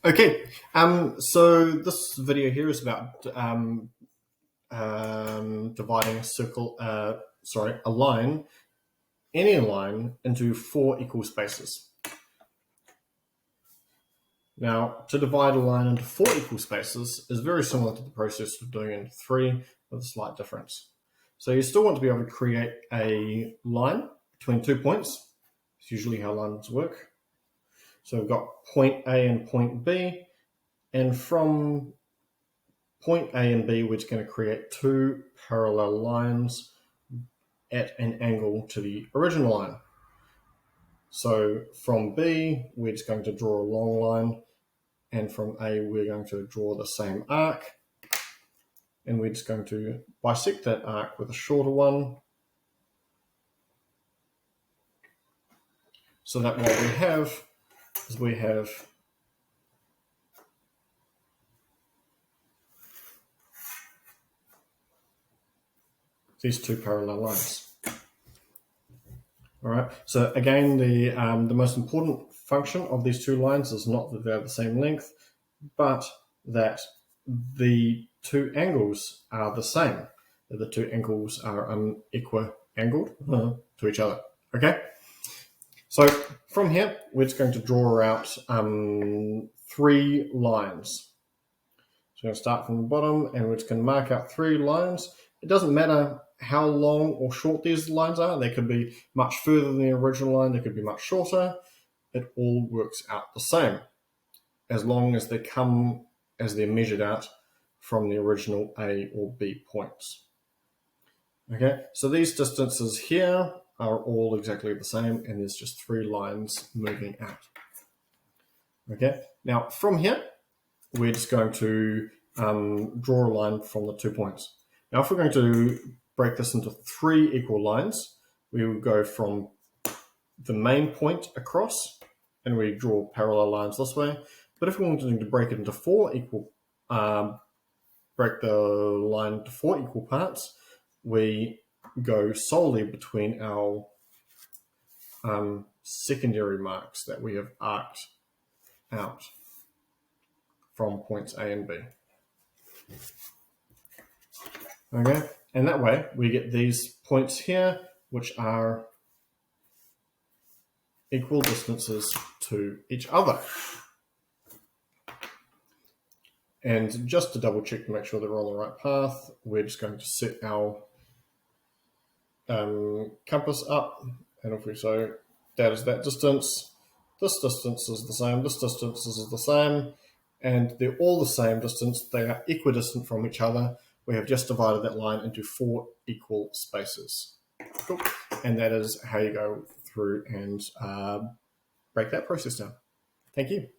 Okay, so this video here is about dividing a circle, a line, any line, into 4 equal spaces. Now, to divide a line into 4 equal spaces is very similar to the process of doing it into 3, with a slight difference. So you still want to be able to create a line between 2 points. It's usually how lines work. So we've got point A and point B, and from point A and B, we're just going to create 2 parallel lines at an angle to the original line. So from B, we're just going to draw a long line, and from A, we're going to draw the same arc, and we're just going to bisect that arc with a shorter one, so that what we have is we have these 2 parallel lines. All right. So again, the most important function of these 2 lines is not that they're the same length, but that the 2 angles are the same. The 2 angles are equi-angled to each other. Okay. So from here, we're just going to draw out 3 lines. So we're going to start from the bottom, and we're just going to mark out 3 lines. It doesn't matter how long or short these lines are. They could be much further than the original line. They could be much shorter. It all works out the same, as long as they come as they're measured out from the original A or B points. Okay, so these distances here are all exactly the same, and there's just 3 lines moving out. Okay, now from here, we're just going to draw a line from the 2 points. Now, if we're going to break this into 3 equal lines, we will go from the main point across, and we draw parallel lines this way. But if we wanted to break it into 4 equal, break the line into 4 equal parts, we go solely between our secondary marks that we have arced out from points A and B. Okay, and that way we get these points here, which are equal distances to each other. And just to double check to make sure that we're on the right path, we're just going to set our compass up, and if we so that is that distance, this distance is the same, this distance is the same, and they're all the same distance. They are equidistant from each other. We have just divided that line into 4 equal spaces. Cool. And that is how you go through and break that process down. Thank you.